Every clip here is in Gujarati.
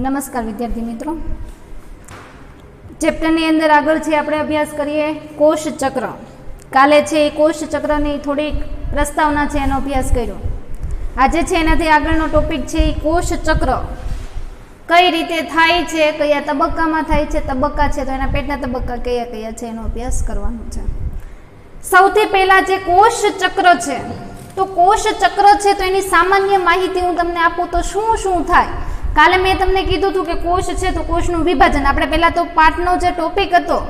नमस्कार विद्यार्थी मित्रों, चेप्टरनी अंदर आगळ छे आपणे अभ्यास करीए कोष चक्र। काले छे कोष चक्रनी थोड़ी प्रस्तावना छे एनो अभ्यास कर्यो। आजे छे एनाथी आगळनो टॉपिक छे कोष चक्र कई रीते थाय छे, कया तबक्कामां थाय छे, तबक्का छे तो एना पेटना तबक्का कया कया छे एनो अभ्यास करवानो छे। सौथी पहेला जे कोष चक्र छे तो कोष चक्र छे तो एनी सामान्य माहिती हूँ तमने आपू तो शुं शुं थाय। काले मैं तमने कीधुं हतुं के कोष छे तो कोषनुं विभाजन आपणे पहेला तो पाठनो जे टॉपिक हतो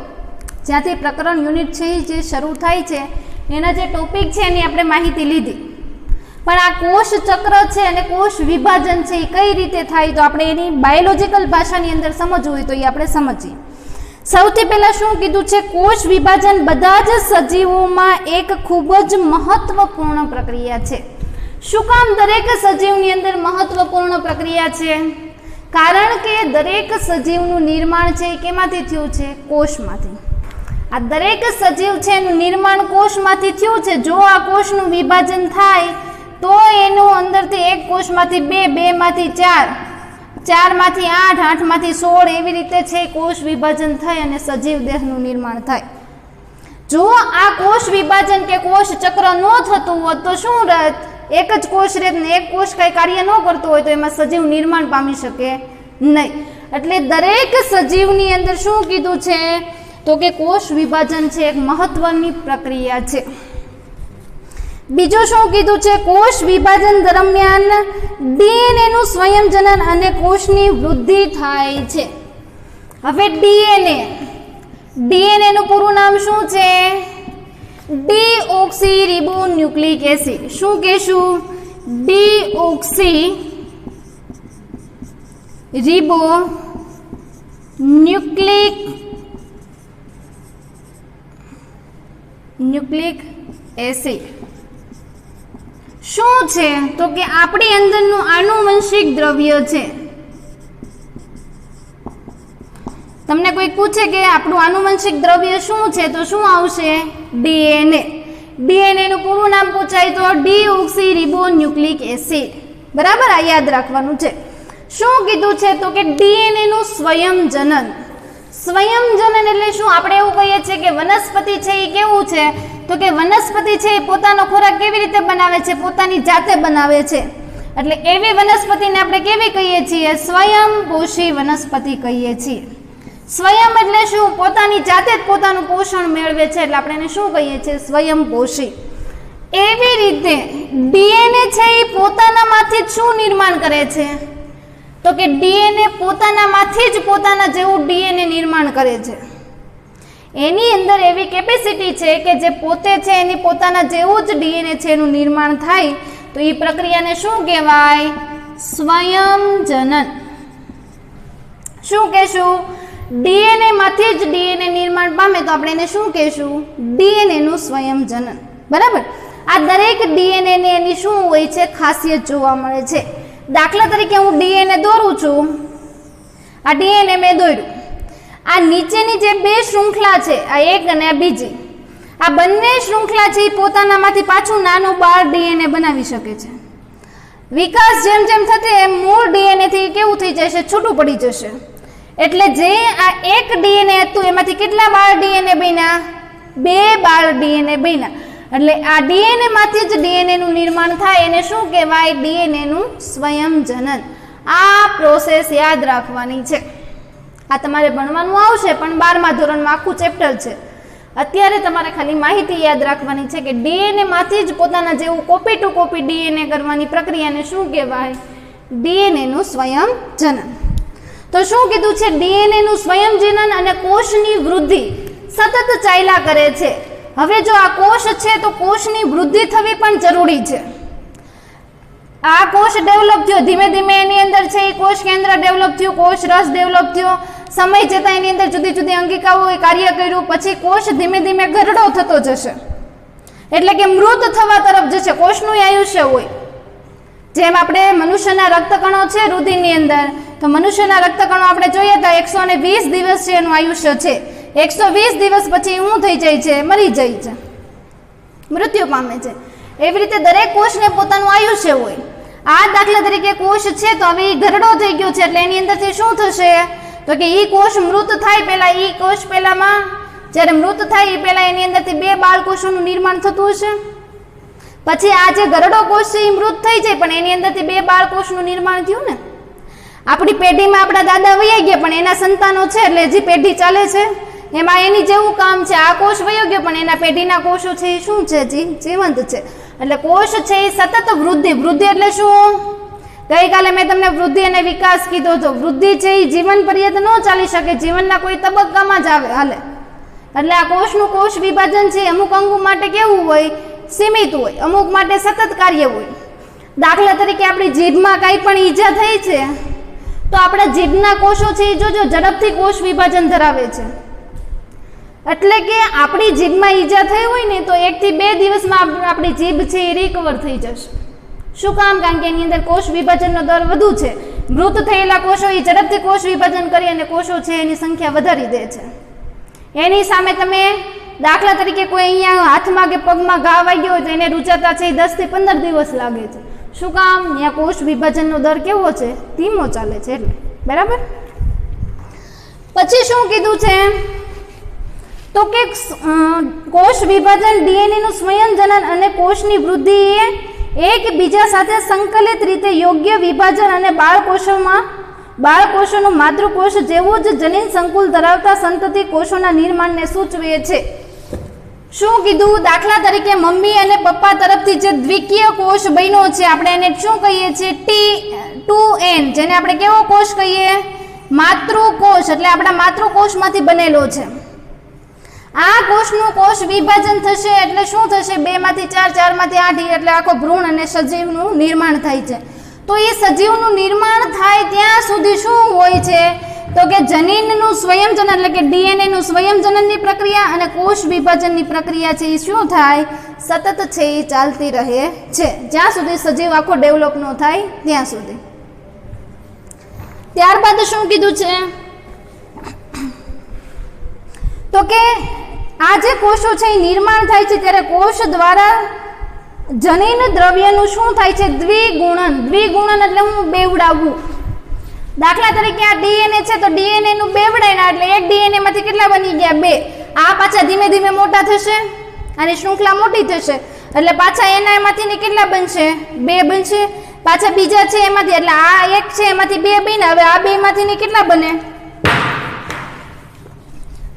ज्यांथी प्रकरण युनिट छे जे शरू थाय छे एना जे टॉपिक छे एनी आपणे माहिती लीधी, पण आ कोष चक्र छे अने कोष विभाजन छे कई रीते थाय तो आपणे एनी बायोलॉजिकल भाषानी अंदर समजवुं होय तो ए आपणे समजीए। सौथी पहेला शुं कीधुं छे, कोष विभाजन बधा ज सजीवोमां एक खूब ज महत्वपूर्ण प्रक्रिया छे। शुं काम दरेक सजीवनी अंदर महत्वपूर्ण प्रक्रिया छे? कारण के दरेक सजीवनुं निर्माण छे केमांथी थयुं छे? कोषमांथी। आ दरेक सजीव छे एनुं निर्माण कोषमांथी थयुं छे। जो आ कोषनुं विभाजन थाय तो एनुं अंदरथी एक कोषमांथी बे, बेमांथी चार, चारमांथी आठ, आठमांथी 16 एवी रीते छे कोष विभाजन थाय अने सजीव देहनुं निर्माण थाय। जो आ कोष विभाजन के कोष चक्र न थतुं होत तो शुं रत? एक ज कोष रहे ने एक कोष कई कार्य न करतो होय तो एमां सजीव निर्माण पामी शके नहीं। एटले दरेक सजीवनी अंदर शुं कीधुं छे तो के कोष विभाजन छे एक महत्वनी प्रक्रिया छे। बीजो शुं कीधुं छे, कोष विभाजन दरमियान डीएनए नुं स्वयंजनन अने कोषनी वृद्धि थाय छे। हवे डीएनए नुं पूरुं नाम शुं छे? डीऑक्सीरिबोन्यूक्लिक एसिड। शुं कहेशुं? न्यूक्लिक एसिड शुं छे तो के आपणी अंदरनुं आनुवंशिक द्रव्य छे। तमने कोई पूछे के आपणुं आनुवंशिक द्रव्य शुं छे तो शुं आवशे? डीएनए। डीएनए नुं पूरुं नाम पूछाय तो डीऑक्सीरिबोन्यूक्लिक एसिड। बराबर, आ याद राखवानुं छे। शुं कीधुं छे तो के डीएनए नुं स्वयंजनन। स्वयंजनन એટલે શું? આપણે એવું કહીએ છીએ કે વનસ્પતિ છે એ કેવું છે તો કે વનસ્પતિ છે એ પોતાનો ખોરાક કેવી રીતે બનાવે છે? પોતાની જાતે બનાવે છે। એટલે એવી વનસ્પતિને આપણે કેવી કહીએ છીએ? સ્વયંપોષી વનસ્પતિ કહીએ છીએ। स्वयं એટલે શું? પોતાની જાતે જ પોતાનું પોષણ મેળવે છે એટલે આપણે એને શું કહીએ છીએ? સ્વયંપોષી। એવી રીતે ડીએનએ છે એ પોતાનામાંથી જ શું નિર્માણ કરે છે તો કે ડીએનએ પોતાનામાંથી જ પોતાના જેવું ડીએનએ નિર્માણ કરે છે। એની અંદર એવી કેપેસિટી છે કે જે પોતે છે એની પોતાના જેવું જ ડીએનએ છે એનું નિર્માણ થાય તો એ પ્રક્રિયાને શું કહેવાય? સ્વયંજનન। શું કહેશું? डीएनए मांथी ज डीएनए निर्माण पामे तो आपणे एने शुं कहेशुं? डीएनए नुं स्वयंजनन। बराबर, आ दरेक डीएनए ने एनी शुं होय छे? खासियत जोवा मळे छे। दाखला तरीके हूँ डीएनए दोरूं छुं, आ डीएनए मैं दोर्युं। आ नीचेनी जे बे श्रृंखला छे, आ एक अने आ बीजी, आ बंने श्रृंखला छे पोतानामांथी पाछुं नानुं बाळ डीएनए बनावी शके छे। विकास जेम जेम थते एम मूळ डीएनए थी केवुं थई जशे? छूटुं पड़ी जशे। એટલે જે આ એક ડીએનએ હતું એમાંથી કેટલા બાળ ડીએનએ બન્યા? 2 બાળ ડીએનએ બન્યા। એટલે આ ડીએનએ માંથી જ ડીએનએ નું નિર્માણ થાય એને શું કહેવાય? ડીએનએ નું સ્વયંજનન। આ પ્રોસેસ યાદ રાખવાની છે। આ તમારે ભણવાનું આવશે પણ 12મા ધોરણમાં આખું ચેપ્ટર છે। અત્યારે તમારે ખાલી માહિતી યાદ રાખવાની છે કે ડીએનએ માંથી જ પોતાના જેવું કોપી ટુ કોપી ડીએનએ કરવાની પ્રક્રિયાને શું કહેવાય? ડીએનએ નું સ્વયંજનન। तो शुं कीधुं छे? डीएनए नुं स्वयंजनन अने कोषनी वृद्धि सतत चाल्या करे छे। हवे जो आ कोष छे तो कोषनी वृद्धि थवी पण जरूरी छे। आ कोष डेवलप थयो, धीमे धीमे एनी अंदर छे कोष केंद्र डेवलप थयो, कोष रस डेवलप थयो, समय जता एनी अंदर जुदी जुदी अंगिकाओए कार्य कर्युं, पछी कोष धीमे धीमे घरडो थतो जशे એટલે કે મૃત થવા તરફ જશે। કોષનું આયુષ્ય હોય જેમ આપણે મનુષ્યના રક્તકણો છે રુધિરની અંદર तो मनुष्यना रक्तकणों आपणे जोईए तो 120 दिवस छे एनुं आयुष्य छे। 120 दिवस पछी शुं थई जाय छे? मरी जाय छे, मृत्यु पामे छे। एवी रीते दरेक कोषने पोतानुं आयुष्य होय। આ દાખલા તરીકે કોષ છે તો હવે એ ઘરડો થઈ ગયો છે એટલે એની અંદરથી શું થશે તો કે એ કોષ મૃત થાય પહેલા એ કોષ પહેલામાં જ્યારે મૃત થાય એ પહેલા એની અંદરથી 2 બાળકોષોનું નિર્માણ થતું હશે, પછી આ જે ઘરડો કોષ છે એ મૃત થઈ જાય પણ એની અંદરથી 2 બાળકોષનું નિર્માણ થયું ને. આપણી પેઢીમાં આપણા દાદા વયા ગયા પણ એના સંતાનો છે એટલે હજી પેઢી ચાલે છે, એમાં એની જેવું કામ છે. આ કોષ વયો ગયો પણ એના પેઢીના કોષો છે એ શું છે જીવંત છે. એટલે કોષ છે એ સતત વૃદ્ધિ એટલે શું ગઈકાલે મેં તમને વૃદ્ધિ અને વિકાસ કીધો હતો. વૃદ્ધિ છે એ જીવન પર્યંત ન ચાલી શકે, જીવનના કોઈ તબક્કામાં જ હાલે. એટલે આ કોષનું કોષ વિભાજન છે અમુક અંગો માટે કેવું હોય સીમિત હોય, અમુક માટે સતત કાર્ય હોય. દાખલા તરીકે આપણી જીભમાં કાંઈ પણ ઈજા થઈ છે તો આપણા જીભના કોષો છે એ જોજો ઝડપથી કોષ વિભાજન ધરાવે છે. એટલે કે આપણી જીભમાં ઈજા થઈ હોય ને તો 1 થી 2 દિવસમાં આપણી જીભ છે એ રિકવર થઈ જશે. શું કામ? કારણ કે એની અંદર કોષ વિભાજનનો દર વધુ છે. મૃત થયેલા કોષો એ ઝડપથી કોષ વિભાજન કરી અને કોષો છે એની સંખ્યા વધારી દે છે. એની સામે તમે દાખલા તરીકે કોઈ અહીંયા હાથમાં કે પગમાં ઘા વાગ્યો હોય તો એને રૂચાતા છે 10 થી 15 દિવસ લાગે છે. શું કામ? ત્યાં કોષ વિભાજનનો દર કેવો છે? ધીમો ચાલે છે એટલે. બરાબર. પછી શું કીધું છે તો કે કોષ વિભાજન ડીએનએનું સ્વયંજનન અને કોષની વૃદ્ધિ એ એકબીજા સાથે સંકલિત રીતે યોગ્ય વિભાજન અને બાળકોષોનું માતૃકોષ જેવું જ જનીન સંકુલ ધરાવતા સંતતિ કોષોના નિર્માણને સૂચવે છે. શું કીધું? દાખલા તરીકે મમ્મી અને પપ્પા તરફથી જે દ્વિકીય કોષ બન્યો છે આપણે એને શું કહીએ છીએ? T2N, જેને આપણે કેવો કોષ કહીએ? માતૃકોષ. એટલે આપણા માતૃકોષમાંથી બનેલો છે. આ કોષનું કોષ વિભાજન થશે એટલે શું થશે? 2 માંથી 4, 4 માંથી 8 એટલે આખો ભ્રૂણ અને સજીવનું નિર્માણ થાય છે. તો એ સજીવનું નિર્માણ થાય ત્યાં સુધી શું હોય છે તો કે જનીનનું સ્વયંજનન એટલે કે ડીએનએનું સ્વયંજનનની પ્રક્રિયા અને કોષ વિભાજનની પ્રક્રિયા છે એ શું થાય? સતત છે એ ચાલતી રહે છે જ્યાં સુધી સજીવ આખો ડેવલપ ન થાય ત્યાં સુધી. ત્યારબાદ શું કીધું છે તો કે આ જે કોષો છે એ નિર્માણ થાય છે ત્યારે કોષ દ્વારા જનીન દ્રવ્યનું શું થાય છે? દ્વિગુણન. દ્વિગુણન એટલે હું બેવડાવવું. દાખલા તરીકે આ ડીએનએ છે તો ડીએનએ નું બેવડાયના એટલે એક ડીએનએ માંથી કેટલા બની ગયા? 2. આ પાછા ધીમે ધીમે મોટા થશે, આની શૃંખલા મોટી થશે એટલે પાછા એના એમાંથી કેટલા બનશે? 2 બનશે. પાછા બીજા છે એમાંથી એટલે આ એક છે એમાંથી 2 બન્યા. હવે આ 2 માંથી કેટલા બને?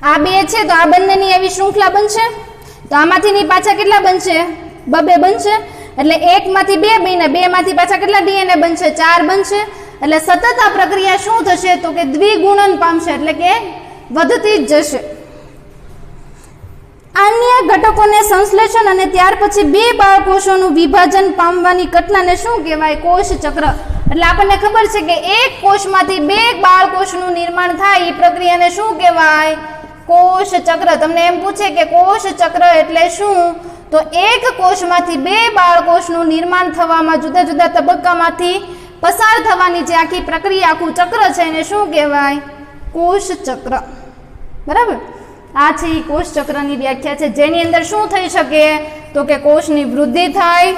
આ 2 છે તો આ બંનેની એવી શૃંખલા બનશે તો આમાંથી પાછા કેટલા બનશે? 2 બનશે. એટલે 1 માંથી 2 બન્યા, 2 માંથી પાછા કેટલા ડીએનએ બનશે? 4 બનશે. એટલે સતત આ પ્રક્રિયા શું થશે તો કે દ્વિગુણન પામશે એટલે કે વધતી જ જશે. અન્ય ઘટકોને સંશ્લેષણ અને ત્યાર પછી 2 બાળકોષોનું વિભાજન પામવાની ઘટનાને શું કહેવાય? કોષ ચક્ર. એટલે આપણને ખબર છે કે એક કોષમાંથી 2 બાળકોષનું નિર્માણ થાય એ પ્રક્રિયાને શું કહેવાય? કોષ ચક્ર. તમને એમ પૂછે કે કોષ ચક્ર એટલે શું તો એક કોષમાંથી 2 બાળકોષનું નિર્માણ થવામાં જુદા જુદા તબક્કામાંથી પસાર થવાની જે આખી પ્રક્રિયા આખું ચક્ર છે એને શું કહેવાય? કોષ ચક્ર. બરાબર. આ છે એ કોષ ચક્રની વ્યાખ્યા છે જેની અંદર શું થઈ શકે તો કે કોષની વૃદ્ધિ થાય,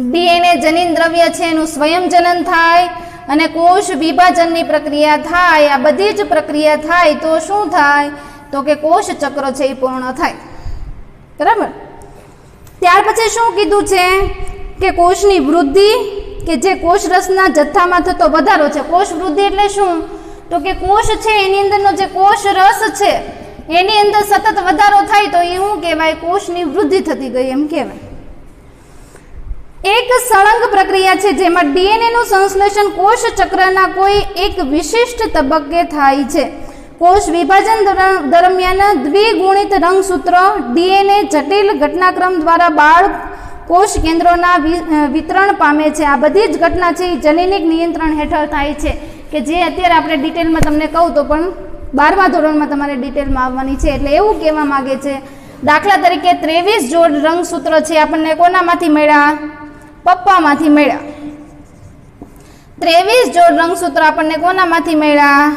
ડીએનએ જનીન દ્રવ્ય છે એનું સ્વયંજનન થાય અને કોષ વિભાજનની પ્રક્રિયા થાય. આ બધી જ પ્રક્રિયા થાય તો શું થાય તો કે કોષ ચક્ર છે એ પૂર્ણ થાય. બરાબર. ત્યાર પછી શું કીધું છે કે કોષની વૃદ્ધિ કે જે કોષરસના જથ્થામાં થતો વધારો છે. કોષ વૃદ્ધિ એટલે શું તો કે કોષ છે એની અંદરનો જે કોષ રસ છે એની અંદર સતત વધારો થાય તો એ શું કહેવાય? કોષની વૃદ્ધિ થતી ગઈ એમ કહેવાય. એક સળંગ પ્રક્રિયા છે જેમાં ડીએનએનું સંશ્લેષણ કોષ ચક્રના કોઈ એક વિશિષ્ટ તબક્કે થાય છે. કોષ વિભાજન દરમિયાન દ્વિગુણિત રંગસૂત્ર ડીએનએ જટિલ ઘટનાક્રમ દ્વારા બાળ કોષ કેન્દ્રોના વિતરણ પામે છે. આ બધી જ ઘટના છે એ જનીનિક નિયંત્રણ હેઠળ થાય છે કે જે અત્યારે આપણે ડિટેલમાં તમને કહું તો પણ 12મા ધોરણમાં તમારે ડિટેલમાં આવવાની છે. એટલે એવું કહેવા માગે છે દાખલા તરીકે 23 જોડ રંગસૂત્ર છે આપણને કોનામાંથી મળ્યા? પપ્પામાંથી મળ્યા. 23 જોડ રંગસૂત્ર આપણને કોનામાંથી મળ્યા?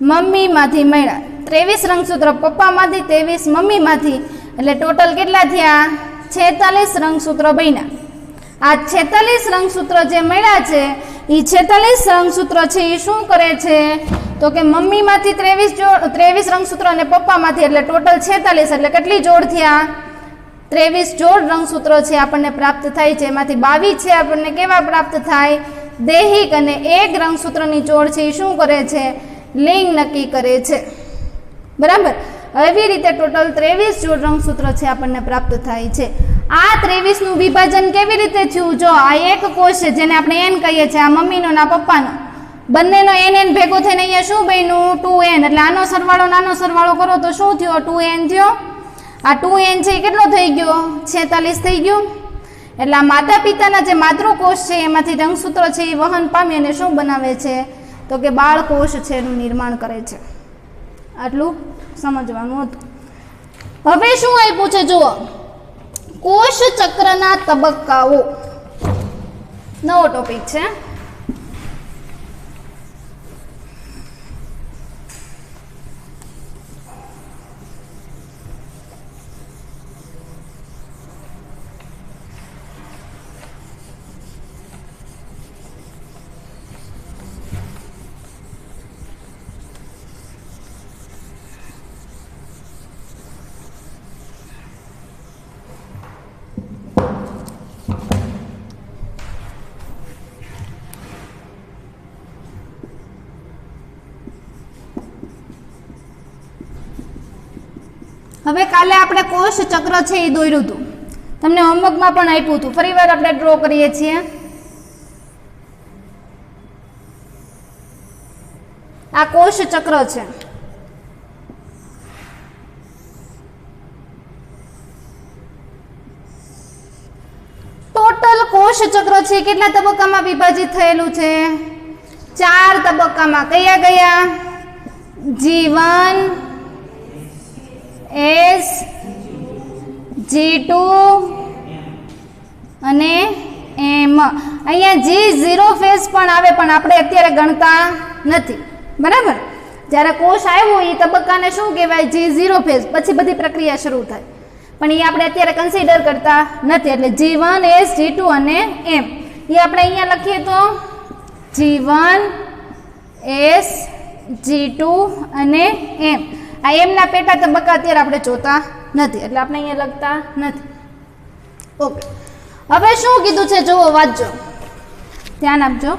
મમ્મીમાંથી મળ્યા. 23 રંગસૂત્ર પપ્પામાંથી, 23 મમ્મીમાંથી એટલે ટોટલ કેટલા થયા? 46 રંગસૂત્ર બન્યા. આ 46 રંગસૂત્ર જે મળ્યા છે એ 46 રંગસૂત્ર છે એ શું કરે છે તો કે મમ્મીમાંથી 23 રંગસૂત્ર અને પપ્પામાંથી, એટલે ટોટલ 46, એટલે કેટલી જોડ થયા 23 જોડ રંગસૂત્રો છે આપણને પ્રાપ્ત થાય છે. એમાંથી 22 છે આપણને કેવા પ્રાપ્ત થાય દૈહિક, અને એક રંગસૂત્રની જોડ છે એ શું કરે છે લિંગ નક્કી કરે છે. બરાબર. એવી રીતે ટોટલ 23 જોડ રંગસૂત્ર છે આપણને પ્રાપ્ત થાય છે. આ 23 નું વિભાજન કેવી રીતે થયું? જો આ એક કોષ છે જેને આપણે n કહીએ છીએ, આ મમ્મીનો ના પપ્પાનો, બંનેનો n ભેગો થઈને અહીંયા શું બન્યું 2n, એટલે આનો સરવાળો કરો તો શું થયો 2n થયો. આ 2n છે એ કેટલો થઈ ગયો 46 થઈ ગયો. એટલે આ માતા પિતાના જે માતૃકોષ છે એમાંથી રંગસૂત્ર છે એ વહન પામી અને શું બનાવે છે તો કે બાળકોષ છે એનું નિર્માણ કરે છે. આટલું સમજવાનું હતું. હવે શું આપ્યું છે જુઓ, કોષ ચક્રના તબક્કાઓ, નવો ટોપિક છે. હવે કાલે આપણે કોષ ચક્ર છે એ દોર્યું હતું, તમને હોમવર્કમાં પણ આપ્યું હતું. ફરીવાર આપણે ડ્રો કરીએ છીએ. આ કોષ ચક્ર છે. ટોટલ કોષ ચક્ર છે કેટલા તબક્કામાં વિભાજિત થયેલું છે 4 તબક્કામાં. કયા કયા? G1, S, G2 અને M. અહીંયા G0 ફેઝ પણ આવે, પણ આપણે અત્યારે ગણતા નથી. બરાબર. જ્યારે કોષ આવ્યો એ તબક્કાને શું કહેવાય G0 ફેઝ, પછી બધી પ્રક્રિયા શરૂ થાય, પણ એ આપણે અત્યારે કન્સિડર કરતા નથી. એટલે G1, S, G2 અને M એ આપણે અહીંયા લખીએ તો G1, S, G2 અને M. આ એમના પેટા તબક્કા અત્યારે આપણે જોતા નથી, એટલે આપણે અહીંયા લખતા નથી. ઓકે. હવે શું કીધું છે જુઓ, વાંચજો, ધ્યાન આપજો.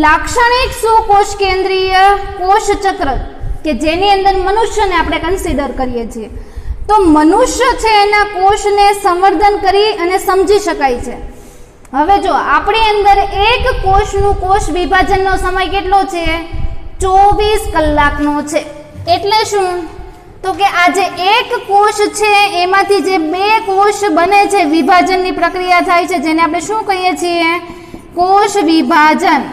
લાક્ષણિક સુકોષ કેન્દ્રીય કોષ ચક્ર કે જેની અંદર મનુષ્યને આપણે કન્સિડર કરીએ છીએ, તો મનુષ્ય છે એના કોષને સંવર્ધન કરી અને સમજી શકાય છે. હવે જો આપણી અંદર એક કોષનું કોષ વિભાજનનો સમય કેટલો છે 24 કલાકનો છે. એટલે શું તો કે આ જે એક કોષ છે એમાંથી જે 2 કોષ બને છે, વિભાજનની પ્રક્રિયા થાય છે, જેને આપણે શું કહીએ છીએ કોષ વિભાજન.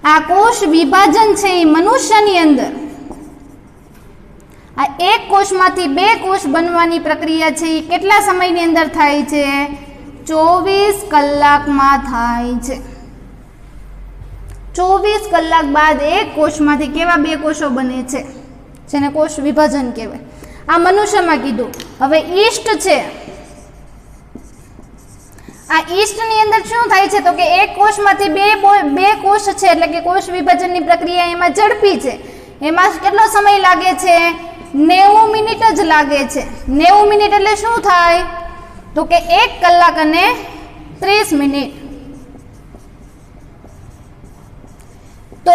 આ કોષ વિભાજન છે એ મનુષ્યની અંદર આ એક કોષમાંથી 2 કોષ બનવાની પ્રક્રિયા છે એ કેટલા સમયની અંદર થાય છે 24 કલાકમાં થાય છે. 24 કલાક બાદ એક કોષમાંથી કેવા 2 કોષો બને છે, જેને કોષ વિભાજન કહેવાય. આ મનુષ્યમાં કીધું. હવે ઈસ્ટ છે, આ ઈસ્ટની અંદર શું થાય છે તો કે એક કોષમાંથી 2 કોષ છે, એટલે કે કોષ વિભાજનની પ્રક્રિયા એમાં ઝડપી છે. એમાં કેટલો સમય લાગે છે 90 મિનિટ જ લાગે છે. 90 મિનિટ એટલે શું થાય તો કે 1 કલાક અને 30 મિનિટ. તો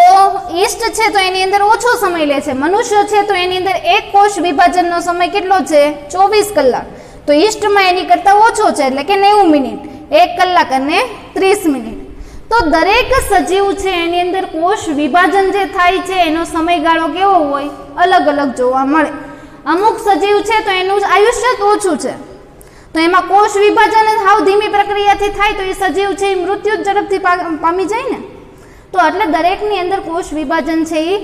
ઈસ્ટ છે તો એની અંદર ઓછો સમય લે છે. મનુષ્ય છે તો એની અંદર એક કોષ વિભાજનનો સમય કેટલો છે 24 કલાક. તો ઈસ્ટમાં એની કરતાં ઓછો છે, એટલે કે 90 મિનિટ, 1 કલાક અને 30 મિનિટ. તો દરેક સજીવ છે એની અંદર કોષ વિભાજન જે થાય છે એનો સમયગાળો કેવો હોય અલગ અલગ જોવા મળે. અમુક સજીવ છે તો એનું આયુષ્ય જ ઓછું છે, તો એમાં કોષ વિભાજન હાવ ધીમી પ્રક્રિયાથી થાય, તો એ સજીવ છે એ મૃત્યુ ઝડપથી પામી જાય ને. તો એટલે દરેકની અંદર કોષ વિભાજન છે એ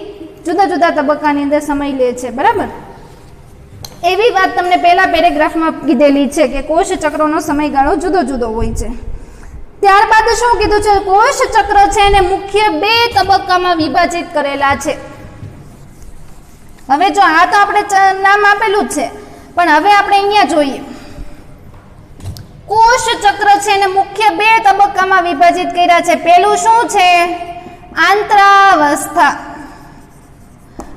જુદા જુદા તબક્કાની અંદર સમય લે છે. બરાબર. એવી વાત તમને પહેલા પેરેગ્રાફમાં કીધેલી છે કે કોષ ચક્રનો સમયગાળો જુદો જુદો હોય છે. ત્યારબાદ શું કીધું છે, કોષ ચક્ર છે એને મુખ્ય 2 તબક્કામાં વિભાજિત કરેલા છે. હવે જો આ તો આપણે નામ આપેલું જ છે, પણ હવે આપણે અહીંયા જોઈએ કોષ ચક્ર છે એને મુખ્ય બે તબક્કામાં વિભાજિત કર્યા છે. પહેલું શું છે? આંતરાવસ્થા.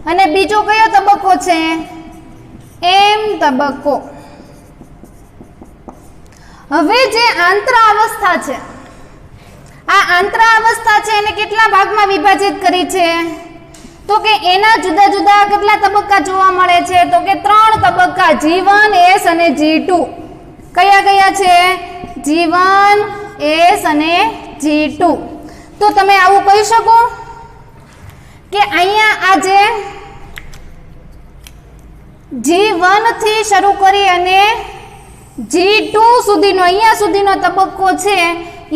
અને બીજો કયો તબક્કો છે? એમ તબક્કો. હવે જે આંતરાવસ્થા છે, આ આંતરાવસ્થા છે એને કેટલા ભાગમાં વિભાજિત કરી છે? તો કે એના જુદા જુદા કેટલા તબક્કા જોવા મળે છે? તો કે 3 તબક્કા, G1, S અને G2. કયા કયા છે? G1, S અને G2. તો તમે આવું કહી શકો કે અહીંયા આજે G1 થી શરૂ કરી અને G2 સુધીનો અહીંયા સુધીનો તબક્કો છે,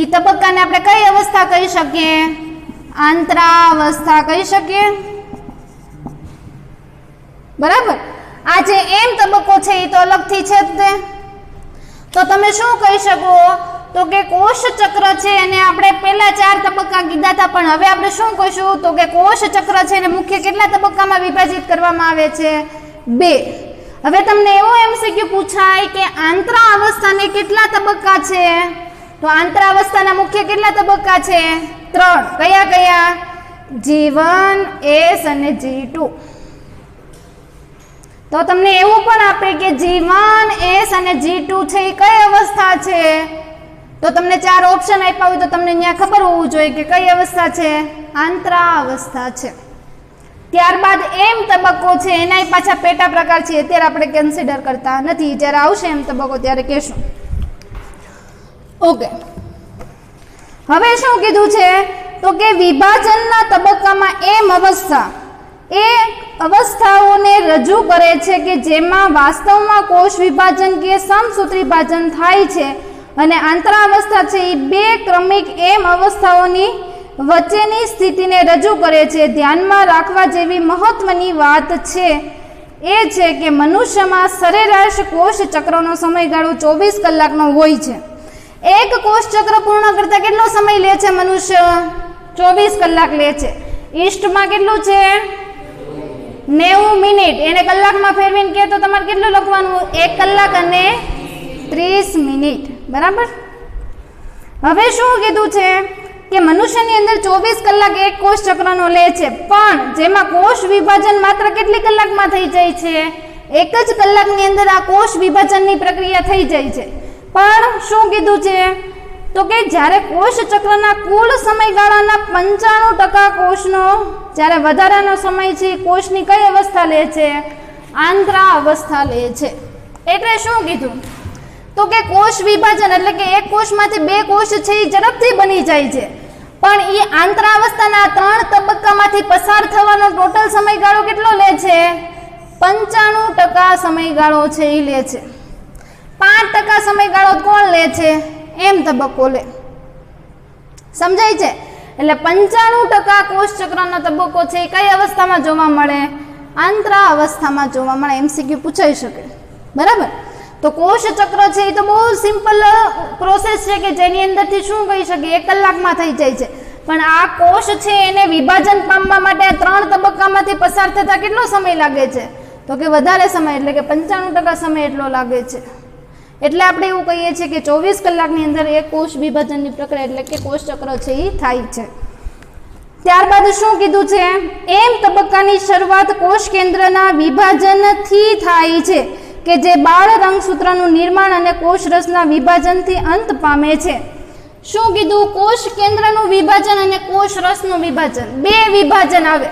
એ તબક્કાને આપણે કઈ અવસ્થા કહી શકીએ? આંતરાવસ્થા કહી શકીએ. બરાબર. આ જે એમ તબક્કો છે એ તો અલગથી છે જ તે. તો તમે શું કહી શકો? તો કે કોષ ચક્ર છે એને આપણે પહેલા 4 તબક્કા કીધા હતા, પણ હવે આપણે શું કહીશું? તો કે કોષ ચક્ર છે એને મુખ્ય કેટલા તબક્કામાં વિભાજિત કરવામાં આવે છે? 2. હવે તમને એવો એમસીક્યુ પૂછાય કે આંતરાવસ્થાને કેટલા તબક્કા છે? તો આંતરાવસ્થાના મુખ્ય કેટલા તબક્કા છે? 3. કયા કયા? G1, S અને G2. તો તમને એવું પણ આપે કે G1, S અને G2 છે એ કઈ અવસ્થા છે? તો તમને 4 ઓપ્શન આપ્યા હોય તો તમને અહીંયા ખબર હોવું જોઈએ કે કઈ અવસ્થા છે? આંતરાવસ્થા છે. ત્યારબાદ એમ તબક્કો છે, એના પાછા પેટા પ્રકાર છે, અત્યારે આપણે કન્સિડર કરતા નથી. જ્યારે આવશે એમ તબક્કો ત્યારે કહેશું. ઓકે. હવે શું કીધું છે? તો કે વિભાજનના તબક્કામાં એમ અવસ્થા એ અવસ્થાઓને રજૂ કરે છે કે જેમાં વાસ્તવમાં કોષ વિભાજન કે સમસૂત્રી વિભાજન થાય છે, અને આંતરાવસ્થા છે એ 2 ક્રમિક એમ અવસ્થાઓની વચ્ચેની સ્થિતિને રજૂ કરે છે. ધ્યાનમાં રાખવા જેવી મહત્વની વાત છે એ છે કે મનુષ્યમાં સરેરાશ કોષ ચક્રનો સમયગાળો 24 કલાકનો હોય છે. એક કોષ ચક્ર પૂર્ણ કરતા કેટલો સમય લે છે મનુષ્ય? 24 કલાક લે છે. ઈસ્ટમાં કેટલું છે? 90 મિનિટ. એને કલાકમાં ફેરવીને કહે તો તમારે કેટલું લખવાનું? 1 કલાક અને 30 મિનિટ. બરાબર. હવે શું કીધું છે કે મનુષ્યની અંદર 24 કલાક એક કોષ ચક્રનો લે છે, પણ જેમાં કોષ વિભાજન માત્ર કેટલી કલાકમાં થઈ જાય છે? 1 જ કલાકની અંદર આ કોષ વિભાજનની પ્રક્રિયા થઈ જાય છે. પણ શું કીધું છે? તો કે જ્યારે કોષ ચક્રના કુલ સમયગાળાના 95% કોષનો જ્યારે વધારાનો સમય છે કોષની કઈ અવસ્થા લે છે? આંતરાવસ્થા લે છે. એટલે શું કીધું? તો કે કોષ વિભાજન એટલે કે એક કોષમાંથી 2 કોષ છે એ ઝડપથી બની જાય છે, પણ એ આંતરાવસ્થાના 3 તબક્કામાંથી પસાર થવાનો ટોટલ સમયગાળો કેટલો લે છે? 95% સમયગાળો છે એ લે છે. 5% સમયગાળો કોણ લે છે? એમ તબક્કો લે. સમજાય છે? એટલે 95% કોષ ચક્રનો તબક્કો છે એ કઈ અવસ્થામાં જોવા મળે? આંતરાવસ્થામાં જોવા મળે. એમસીક્યુ પૂછાઈ શકે. બરાબર. તો કોષ ચક્ર છે એ તો બહુ સિમ્પલ પ્રોસેસ છે કે જેની અંદરથી શું કહી શકીએ? 1 કલાકમાં થઈ જાય છે. પણ આ કોષ છે એને વિભાજન પામવા માટે 3 તબક્કામાંથી પસાર થતા કેટલો સમય લાગે છે? તો કે વધારે સમય, એટલે કે 95% સમય એટલો લાગે છે. એટલે આપણે એવું કહીએ છીએ કે 24 કલાકની અંદર એક કોષ વિભાજનની પ્રક્રિયા એટલે કે કોષ ચક્ર છે એ થાય છે. ત્યારબાદ શું કીધું છે? એમ તબક્કાની શરૂઆત કોષ કેન્દ્રના વિભાજનથી થાય છે કે જે બાળ રંગસૂત્રનું નિર્માણ અને કોષ રસના વિભાજનથી અંત પામે છે. શું કીધું? કોષ કેન્દ્રનું વિભાજન અને કોષ રસનું વિભાજન. 2 વિભાજન આવે.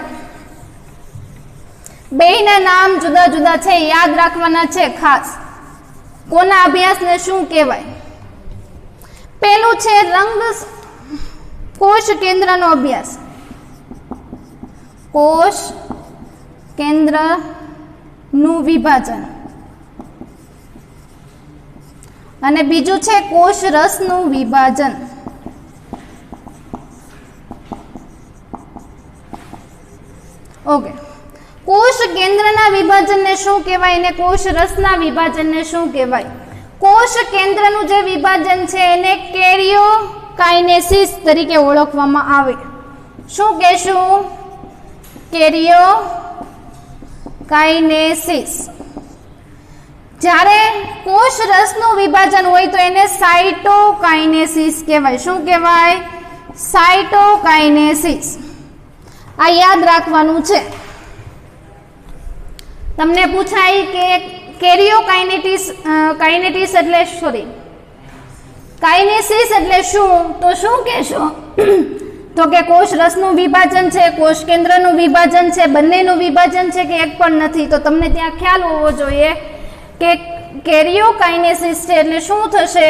બેયના નામ જુદા જુદા છે, યાદ રાખવાના છે ખાસ. કોના અભ્યાસને શું કહેવાય? પહેલું છે કોષ કેન્દ્રનો અભ્યાસ. કોષ કેન્દ્રનું વિભાજન. અને બીજું છે કોષ રસનું વિભાજન. ઓકે. કોષ કેન્દ્રના વિભાજનને શું કહેવાય અને કોષ રસના વિભાજનને શું કહેવાય? કોષ કેન્દ્રનું જે વિભાજન છે એને કેરિયોકાઇનેસિસ તરીકે ઓળખવામાં આવે. શું કહેશું? કેરિયોકાઇનેસિસ. જ્યારે કોષ રસનું વિભાજન હોય તો એને સાઇટોકાઇનેસિસ કહેવાય. શું કહેવાય? સાઇટોકાઇનેસિસ. આ યાદ રાખવાનું છે. તમને પૂછાય કે કાઇનેટિસ એટલે કાઇનેસિસ એટલે શું? તો શું કહેશો? તો કે કોષ રસનું વિભાજન છે, કોષ કેન્દ્રનું વિભાજન છે, બંનેનું વિભાજન છે કે એક પણ નથી? તો તમને ત્યાં ખ્યાલ હોવો જોઈએ કે કેરિયોકાઇનેસિસ છે એટલે શું થશે?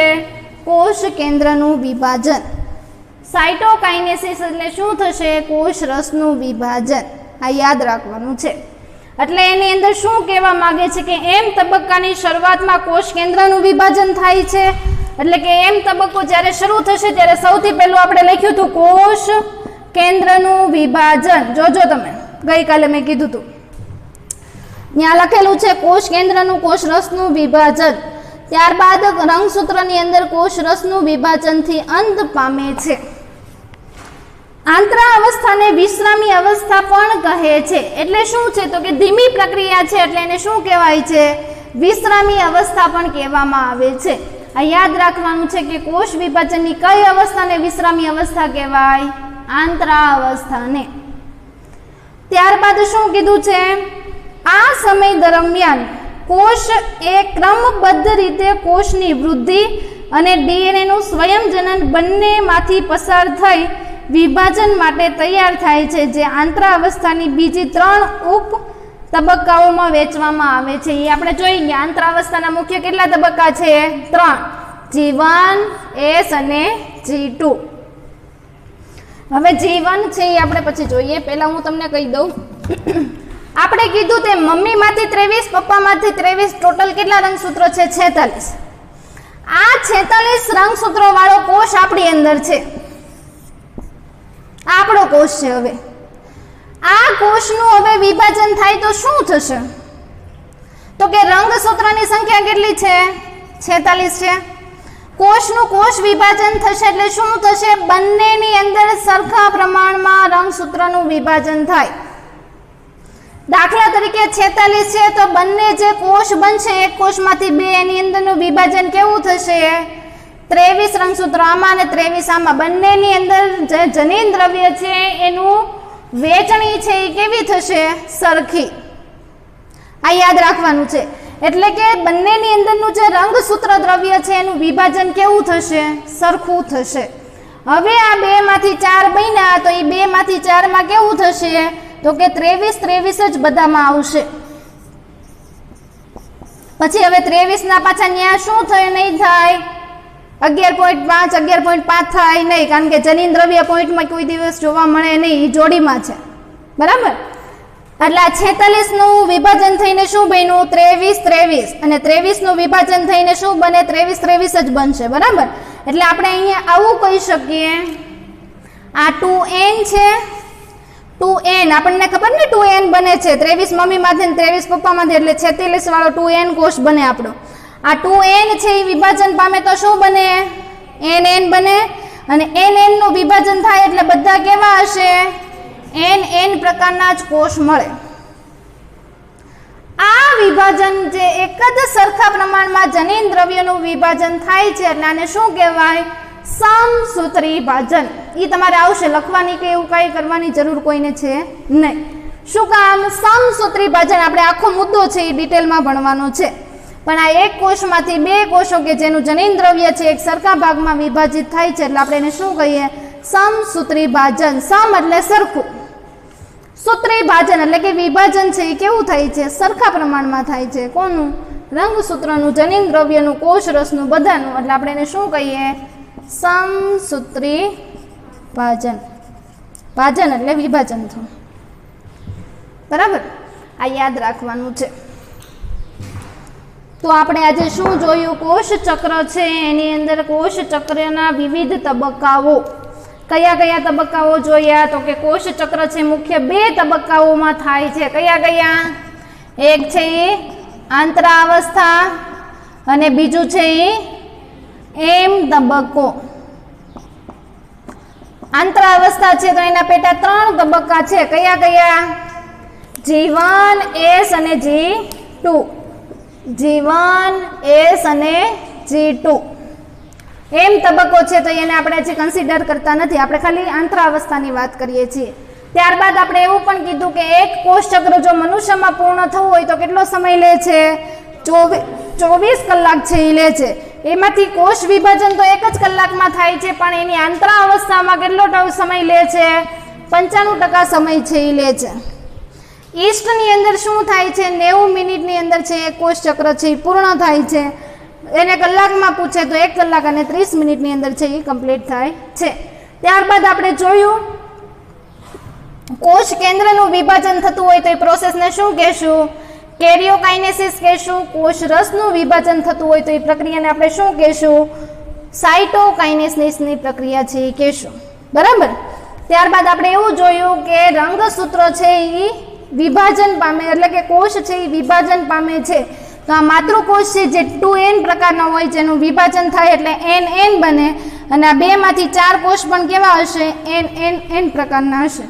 કોષ કેન્દ્રનું વિભાજન. સાઇટોકાઇનેસિસ એટલે શું થશે? કોષ રસનું વિભાજન. આ યાદ રાખવાનું છે. એટલે એની અંદર શું કહેવા માંગે છે કે એમ તબક્કાની શરૂઆતમાં કોષ કેન્દ્રનું વિભાજન થાય છે. એટલે કે એમ તબક્કો જ્યારે શરૂ થશે ત્યારે સૌથી પહેલું આપણે લખ્યું હતું કોષ કેન્દ્રનું વિભાજન. જોજો તમે, ગઈકાલે મેં કીધું હતું, ત્યાં લખેલું છે કોષ કેન્દ્રનું કોષ રસનું વિભાજન. ત્યારબાદ રંગસૂત્રની અંદર કોષ રસનું વિભાજનથી અંત પામે છે. આંતરા અવસ્થાને વિશ્રામી અવસ્થા પણ કહે છે. એટલે શું છે? તો કે ધીમી પ્રક્રિયા છે એટલે એને શું કહેવાય છે? વિશ્રામી અવસ્થા પણ કહેવામાં આવે છે. આ યાદ રાખવાનું છે કે કોષ વિભાજનની કઈ અવસ્થાને વિશ્રામી અવસ્થા કહેવાય? આંતરા અવસ્થાને. ત્યારબાદ શું કીધું છે? આ સમય દરમિયાન કોષ એ ક્રમબદ્ધ રીતે કોષની વૃદ્ધિ અને ડીએનએનું સ્વયંજનન બંનેમાંથી પસાર થઈ વિભાજન માટે તૈયાર થાય છે, જે આંતરા અવસ્થાની બીજી 3 ઉપ તબક્કાઓમાં વહેંચવામાં આવે છે. એ આપણે જોઈ ગયા. આંતરા અવસ્થાના મુખ્ય કેટલા તબક્કા છે? 3. G1, S અને G2. હવે G1 છે એ આપણે પછી જોઈએ. પહેલા હું તમને કહી દઉં. આપણે કીધું તે મમ્મીમાંથી 23, પપ્પામાંથી 23, ટોટલ કેટલા રંગસૂત્રો છે? 46. આ 46 રંગસૂત્રો વાળો કોષ આપણી અંદર છે. આપણો કોષ છે. હવે આ કોષનું હવે વિભાજન થાય તો શું થશે? તો કે રંગસૂત્રની સંખ્યા કેટલી છે? 46 છે. કોષનું કોષ વિભાજન થશે એટલે શું થશે? બંનેની અંદર સરખા પ્રમાણમાં રંગસૂત્રનું વિભાજન થાય. દાખલા તરીકે 46 છે તો બંને જે કોષ બનશે, એક કોષમાંથી 2, એની અંદરનું વિભાજન કેવું થશે? 23 રંગસૂત્રો આમાં અને 23 આમાં. બંનેની અંદર જે જનીન દ્રવ્ય છે એનું વહેંચણી છે એ કેવી થશે? સરખી. આ યાદ રાખવાનું છે. એટલે કે બંનેની અંદરનું જે રંગસૂત્ર દ્રવ્ય છે એનું વિભાજન કેવું થશે? સરખું થશે. હવે આ 2 માંથી 4 બન્યા તો એ 2 માંથી 4 માં કેવું થશે? તો કે 23 જ બધામાં આવશે. પછી હવે 23 ના પાછા ન્યા શું થાય? નહીં થાય 11.5 11.5 થાય નહીં, કારણ કે જનીન દ્રવ્ય પોઈન્ટમાં કોઈ દિવસ જોવા મળે નહીં, એ જોડીમાં છે. બરાબર? એટલે આ 46 નું વિભાજન થઈને શું બન્યું? 23 અને 23 નું વિભાજન થઈને શું બને? 23 જ બનશે. બરાબર? એટલે આપણે અહીંયા આવું કહી શકીએ, આ 2n છે, 2n આપણને ખબર ને 2n બને છે, 23 મમ્મીમાંથી ને 23 પપ્પામાંથી, એટલે 46 વાળો 2n કોષ બને આપણો. આ 2n છે એ વિભાજન પામે તો શું બને? nn બને. અને nn નું વિભાજન થાય એટલે બધા કેવા હશે? nn પ્રકારના જ કોષ મળે. આ વિભાજન જે એક જ સરખા પ્રમાણમાં જનીન દ્રવ્યનું વિભાજન થાય છે એટલે આને શું કહેવાય? સમસૂત્રી ભાજન. એ તમારે આવશે લખવાની કે એવું કાંઈ કરવાની જરૂર કોઈને છે નહીં. શું કામ? સમસૂત્રી ભાજન. આપણે આખો મુદ્દો છે એ ડિટેલમાં ભણવાનો છે. પણ આ એક કોષમાંથી 2 કોષો કે જેનું જનીન દ્રવ્ય છે એક સરખા ભાગમાં વિભાજિત થાય છે એટલે આપણે એને શું કહીએ? સમસૂત્રી ભાજન. સમ એટલે સરખું, સૂત્રી ભાજન એટલે કે વિભાજન છે એ કેવું થાય છે? સરખા પ્રમાણમાં થાય છે. કોનું? રંગસૂત્રનું, જનીન દ્રવ્યનું, કોષ રસનું, બધાનું. એટલે આપણે એને શું કહીએ? સમસૂત્રી ભાજન. ભાજન એટલે વિભાજન થવું. બરાબર? આ યાદ રાખવાનું છે. તો આપણે આજે શું જોયું? કોષ ચક્ર છે એની અંદર કોષ ચક્રના વિવિધ તબક્કાઓ. કયા કયા તબક્કાઓ જોયા? તો કે કોષ ચક્ર છે મુખ્ય 2 તબક્કાઓમાં થાય છે. કયા કયા? એક છે એ આંતરાવસ્થા અને બીજું છે એ એમ તબક્કો. આંતરાવસ્થા છે તો એના પેટા 3 તબક્કા છે. કયા કયા? G1, S અને G2. G1 S અને G2 એમ તબક્કો છે તો એને આપણે હજી કન્સિડર કરતા નથી, આપણે ખાલી આંતરાવસ્થાની વાત કરીએ છીએ. ત્યારબાદ આપણે એવું પણ કીધું કે એક કોષ ચક્ર જો મનુષ્યમાં પૂર્ણ થવું હોય તો કેટલો સમય લે છે? 24 કલાક છે એ લે છે. એમાંથી કોષ વિભાજન તો 1 જ કલાકમાં થાય છે, પણ એની આંતરાવસ્થામાં કેટલો સમય લે છે? 95% સમય છે એ લે છે. ઈસ્ટની અંદર શું થાય છે? 90 મિનિટની અંદર છે એ કોષ ચક્ર છે એ પૂર્ણ થાય છે. એને કલાકમાં પૂછે તો 1 કલાક અને 30 મિનિટની અંદર છે એ કમ્પ્લીટ થાય છે. ત્યારબાદ આપણે જોયું કોષ કેન્દ્રનું વિભાજન થતું હોય તો એ પ્રોસેસને શું કહેશું? કેરિયોકાઇનેસિસ કહેશું. કોષ રસનું વિભાજન થતું હોય તો એ પ્રક્રિયાને આપણે શું કહેશું? સાઇટોકાઇનેસિસની પ્રક્રિયા છે એ કહેશું. બરાબર. ત્યારબાદ આપણે એવું જોયું કે રંગસૂત્રો છે એ વિભાજન પામે, એટલે કે કોષ છે એ વિભાજન પામે છે. તો આ માતૃકોષ છે જે 2n પ્રકારના હોય જેનું વિભાજન થાય એટલે nn બને, અને આ 2 માંથી 4 કોષ પણ કેવા હશે? n પ્રકારના હશે.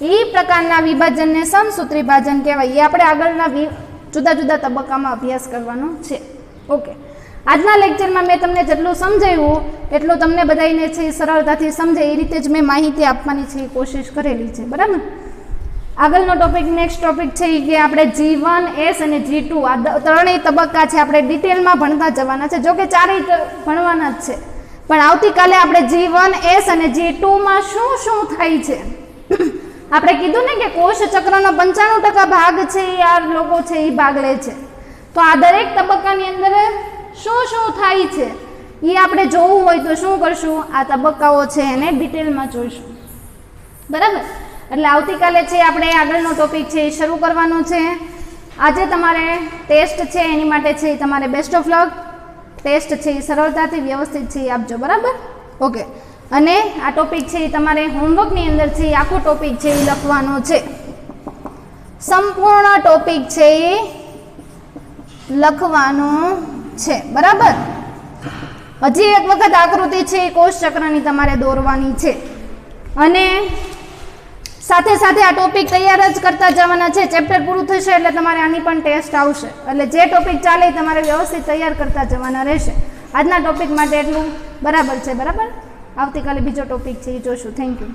એ પ્રકારના વિભાજનને સમસૂત્રી વિભાજન કહેવાય. એ આપણે આગળના જુદા જુદા તબક્કામાં અભ્યાસ કરવાનો છે. ઓકે, આજના લેક્ચરમાં મેં તમને જેટલું સમજાવ્યું એટલું તમને બધાને છે સરળતાથી સમજે એ રીતે જ મેં માહિતી આપવાની છે એ કોશિશ કરેલી છે. બરાબર. આગળનો ટોપિક નેક્સ્ટ ટોપિક છે કે આપણે G1 S અને G2 આ ત્રણેય તબક્કા છે આપણે ડિટેલમાં ભણતા જવાના છે. જો કે ચારેય ભણવાના જ છે, પણ આવતીકાલે આપણે G1 S અને G2 માં શું શું થાય છે આપણે કીધું ને કે કોષ ચક્રનો 95% ભાગ છે એ આ લોકો છે એ ભાગ લે છે. તો આ દરેક તબક્કાની અંદર શું શું થાય છે એ આપણે જોવું હોય તો શું કરશું? આ તબક્કાઓ છે એને ડિટેલમાં જોઈશું. બરાબર. એટલે આવતીકાલે છે આપણે આગળનો ટોપિક છે એ શરૂ કરવાનો છે. આજે તમારે ટેસ્ટ છે એની માટે છે તમારે બેસ્ટ ઓફ લક. ટેસ્ટ છે એ સરળતાથી વ્યવસ્થિત છે એ આપજો. બરાબર. ઓકે. અને આ ટોપિક છે એ તમારે હોમવર્કની અંદર છે એ આખો ટોપિક છે એ લખવાનો છે. સંપૂર્ણ ટોપિક છે એ લખવાનો છે. બરાબર. હજી એક વખત આકૃતિ છે એ કોષ ચક્રની તમારે દોરવાની છે, અને સાથે સાથે આ ટોપિક તૈયાર જ કરતા જવાના છે. ચેપ્ટર પૂરું થશે એટલે તમારે આની પણ ટેસ્ટ આવશે, એટલે જે ટોપિક ચાલે એ તમારે વ્યવસ્થિત તૈયાર કરતા જવાના રહેશે. આજના ટોપિક માટે એટલું બરાબર છે. બરાબર. આવતીકાલે બીજો ટોપિક છે એ જોશું. Thank you.